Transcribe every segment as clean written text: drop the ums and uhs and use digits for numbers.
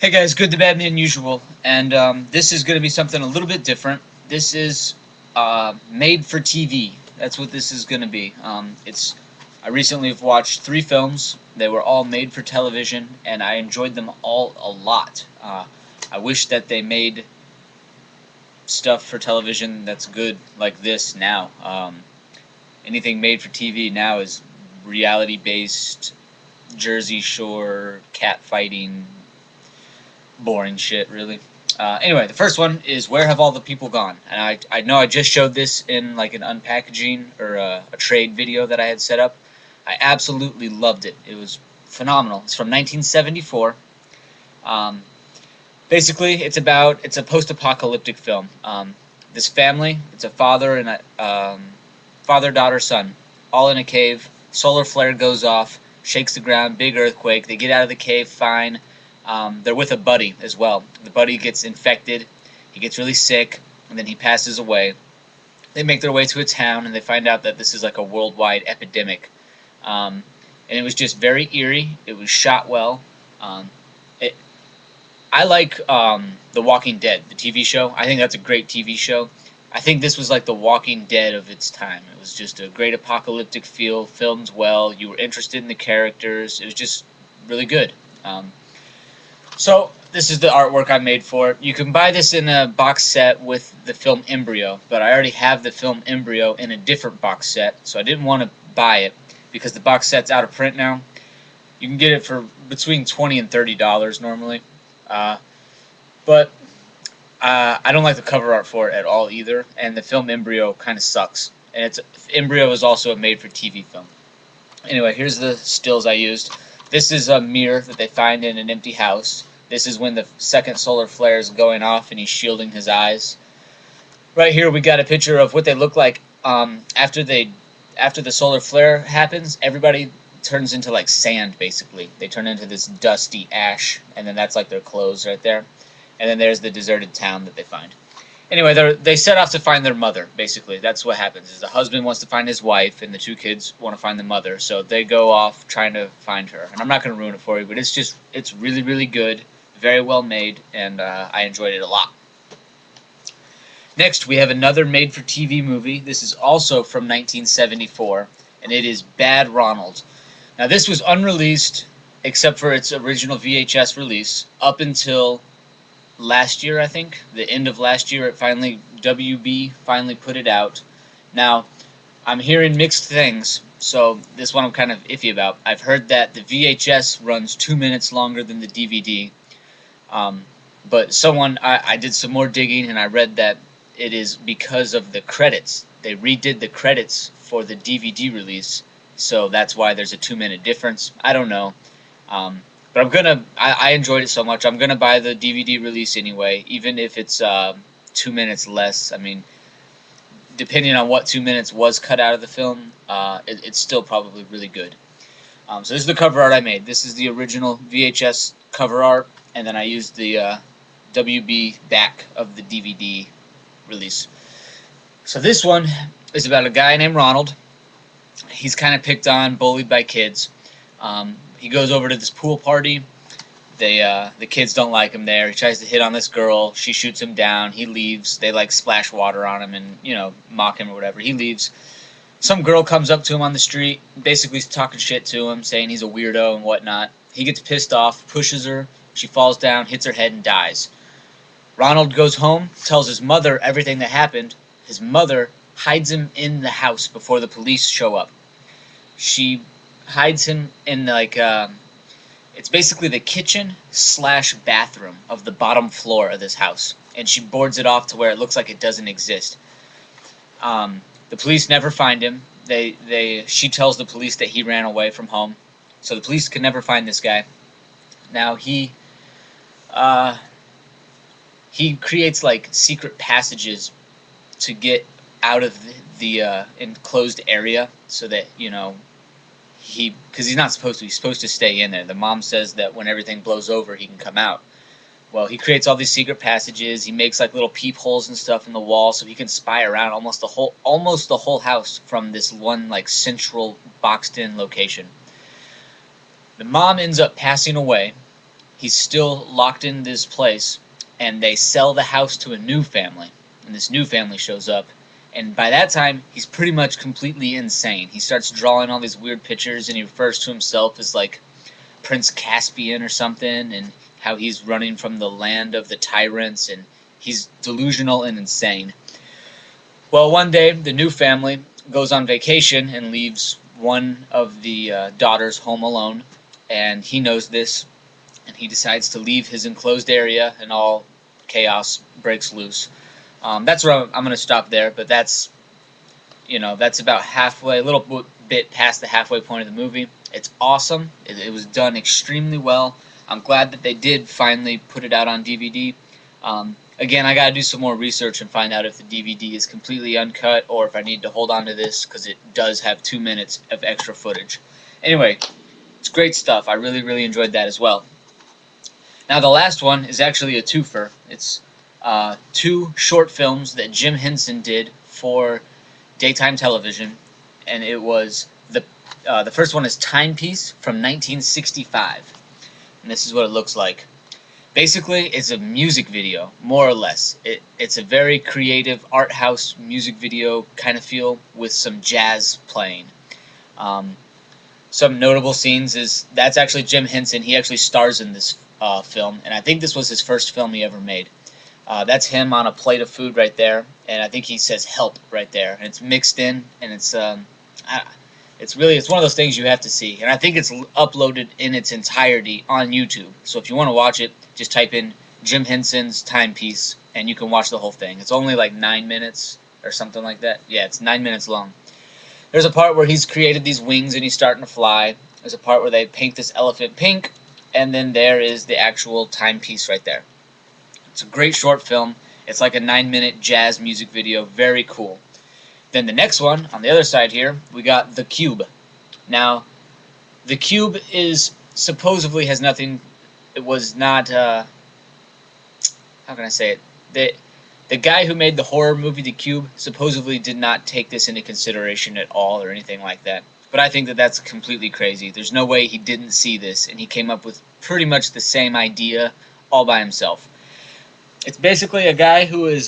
Hey guys, good, the bad, and the unusual, and this is going to be something a little bit different. This is made for TV. That's what this is going to be. I recently have watched 3 films. They were all made for television, and I enjoyed them all a lot. I wish that they made stuff for television that's good like this now. Anything made for TV now is reality-based, Jersey Shore, cat fighting, boring shit, really. Anyway, the first one is Where Have All the People Gone? And I know I just showed this in like an unpackaging or a trade video that I had set up. I absolutely loved it. It was phenomenal. It's from 1974. Basically, it's a post-apocalyptic film. This family, it's a father and a father, daughter, son, all in a cave. Solar flare goes off, shakes the ground, big earthquake. They get out of the cave fine. They're with a buddy as well. The buddy gets infected, he gets really sick, and then he passes away. They make their way to a town, and they find out that this is like a worldwide epidemic. And it was just very eerie. It was shot well. I like The Walking Dead, the TV show. I think that's a great TV show. I think this was like The Walking Dead of its time. It was just a great apocalyptic feel, filmed well. You were interested in the characters. It was just really good. So this is the artwork I made for it. You can buy this in a box set with the film Embryo, but I already have the film Embryo in a different box set, so I didn't want to buy it because the box set's out of print now. You can get it for between $20 and $30 normally, but I don't like the cover art for it at all either, and the film Embryo kind of sucks. And Embryo is also a made-for-TV film. Anyway, here's the stills I used. This is a mirror that they find in an empty house. This is when the second solar flare is going off and he's shielding his eyes. Right here we got a picture of what they look like after the solar flare happens. Everybody turns into like sand, basically. They turn into this dusty ash, and then that's like their clothes right there. And then there's the deserted town that they find. Anyway, they set off to find their mother, basically. That's what happens, is the husband wants to find his wife, and the 2 kids want to find the mother. So they go off trying to find her. And I'm not going to ruin it for you, but it's really, really good, very well made, and I enjoyed it a lot. Next, we have another made-for-TV movie. This is also from 1974, and it is Bad Ronald. Now, this was unreleased, except for its original VHS release, up until last year, I think. The end of last year, WB finally put it out. Now, I'm hearing mixed things, so this one I'm kind of iffy about. I've heard that the VHS runs 2 minutes longer than the DVD, but I did some more digging, and I read that it is because of the credits. They redid the credits for the DVD release, so that's why there's a 2-minute difference. I don't know. But I enjoyed it so much, I'm gonna buy the DVD release anyway, even if it's 2 minutes less. I mean, depending on what 2 minutes was cut out of the film, it's still probably really good. So this is the cover art I made. This is the original VHS cover art, and then I used the WB back of the DVD release. So this one is about a guy named Ronald. He's kind of picked on, bullied by kids. He goes over to this pool party. The kids don't like him there. He tries to hit on this girl. She shoots him down. He leaves. They like splash water on him and, mock him or whatever. He leaves. Some girl comes up to him on the street, basically talking shit to him, saying he's a weirdo and whatnot. He gets pissed off, pushes her. She falls down, hits her head, and dies. Ronald goes home, tells his mother everything that happened. His mother hides him in the house before the police show up. She hides him in it's basically the kitchen / bathroom of the bottom floor of this house, and she boards it off to where it looks like it doesn't exist. The police never find him. She tells the police that he ran away from home, so the police could never find this guy. Now he creates like secret passages to get out of the enclosed area, so that because he's not supposed to. He's supposed to stay in there. The mom says that when everything blows over, he can come out. Well, he creates all these secret passages. He makes like little peepholes and stuff in the wall, so he can spy around almost the whole house from this one like central boxed-in location. The mom ends up passing away. he's still locked in this place, and they sell the house to a new family, and this new family shows up, and by that time he's pretty much completely insane. He starts drawing all these weird pictures, and he refers to himself as like Prince Caspian or something, and how he's running from the land of the tyrants, and he's delusional and insane. Well, one day the new family goes on vacation and leaves one of the daughters home alone, and he knows this, and he decides to leave his enclosed area, and all chaos breaks loose. That's where I'm going to stop there, but that's about halfway, a little bit past the halfway point of the movie. It's awesome. It was done extremely well. I'm glad that they did finally put it out on DVD. Again, I got to do some more research and find out if the DVD is completely uncut or if I need to hold on to this, because it does have 2 minutes of extra footage. Anyway, it's great stuff. I really, really enjoyed that as well. Now, the last one is actually a twofer. It's 2 short films that Jim Henson did for daytime television, and it was the first one is Timepiece from 1965, and this is what it looks like. Basically, it's a music video, more or less. It's a very creative art house music video kind of feel with some jazz playing. Some notable scenes is that's actually Jim Henson. He actually stars in this film, and I think this was his first film he ever made. That's him on a plate of food right there, and I think he says "help" right there, and it's mixed in, and it's one of those things you have to see, and I think it's uploaded in its entirety on YouTube. So if you want to watch it, just type in Jim Henson's Timepiece, and you can watch the whole thing. It's only like 9 minutes or something like that. Yeah, it's 9 minutes long. There's a part where he's created these wings and he's starting to fly. There's a part where they paint this elephant pink, and then there is the actual timepiece right there. It's a great short film. It's like a 9-minute jazz music video. Very cool. Then the next one, on the other side here, we got The Cube. Now, The Cube is supposedly has nothing... It was not... how can I say it? The guy who made the horror movie The Cube supposedly did not take this into consideration at all or anything like that. But I think that that's completely crazy. There's no way he didn't see this, and he came up with pretty much the same idea all by himself. It's basically a guy who is...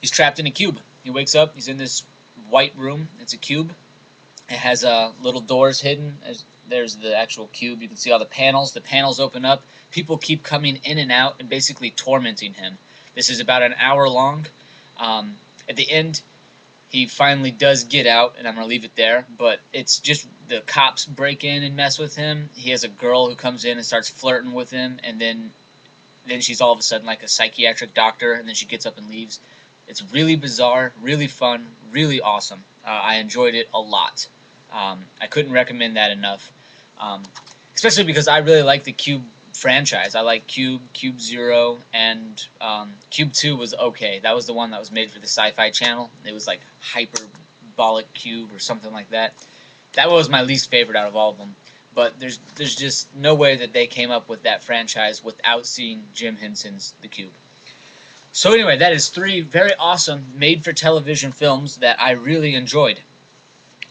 he's trapped in a cube. He wakes up, he's in this white room. It's a cube. It has little doors hidden. There's the actual cube. You can see all the panels. The panels open up. People keep coming in and out and basically tormenting him. This is about an hour long. At the end, he finally does get out, and I'm going to leave it there. But it's just the cops break in and mess with him. He has a girl who comes in and starts flirting with him, and then she's all of a sudden like a psychiatric doctor, and then she gets up and leaves. It's really bizarre, really fun, really awesome. I enjoyed it a lot. I couldn't recommend that enough. Especially because I really like the Cube franchise. I like Cube, Cube Zero, and Cube 2 was okay. That was the one that was made for the Sci-Fi Channel. It was like Hyperbolic Cube or something like that. That was my least favorite out of all of them. But there's just no way that they came up with that franchise without seeing Jim Henson's The Cube. So anyway, that is 3 very awesome made-for-television films that I really enjoyed.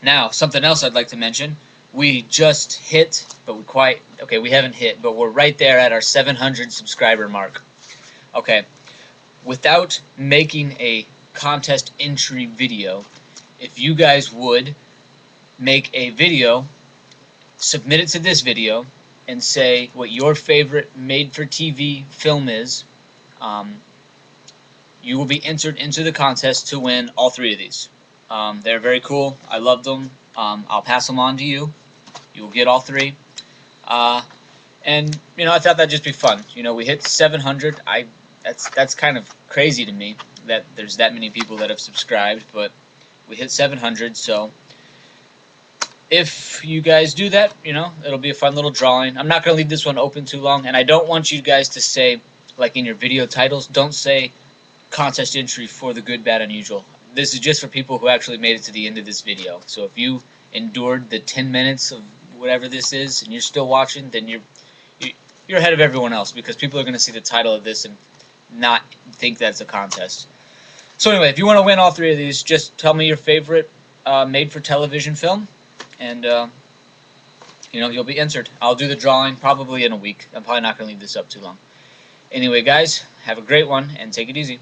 Now, something else I'd like to mention. We just hit, we haven't hit, but we're right there at our 700 subscriber mark. Okay, without making a contest entry video, if you guys would make a video, submit it to this video, and say what your favorite made-for-TV film is, you will be entered into the contest to win all 3 of these. They're very cool. I love them. I'll pass them on to you. You will get all 3. And I thought that'd just be fun. We hit 700. That's kind of crazy to me that there's that many people that have subscribed, but we hit 700. So if you guys do that, it'll be a fun little drawing. I'm not gonna leave this one open too long, and I don't want you guys to say, like in your video titles, don't say contest entry for the Good, Bad, Unusual. This is just for people who actually made it to the end of this video. So if you endured the 10 minutes of whatever this is and you're still watching, then you're ahead of everyone else, because people are going to see the title of this and not think that's a contest. So anyway, if you want to win all 3 of these, just tell me your favorite made-for-television film, and you'll be entered. I'll do the drawing probably in a week. I'm probably not going to leave this up too long. Anyway, guys, have a great one and take it easy.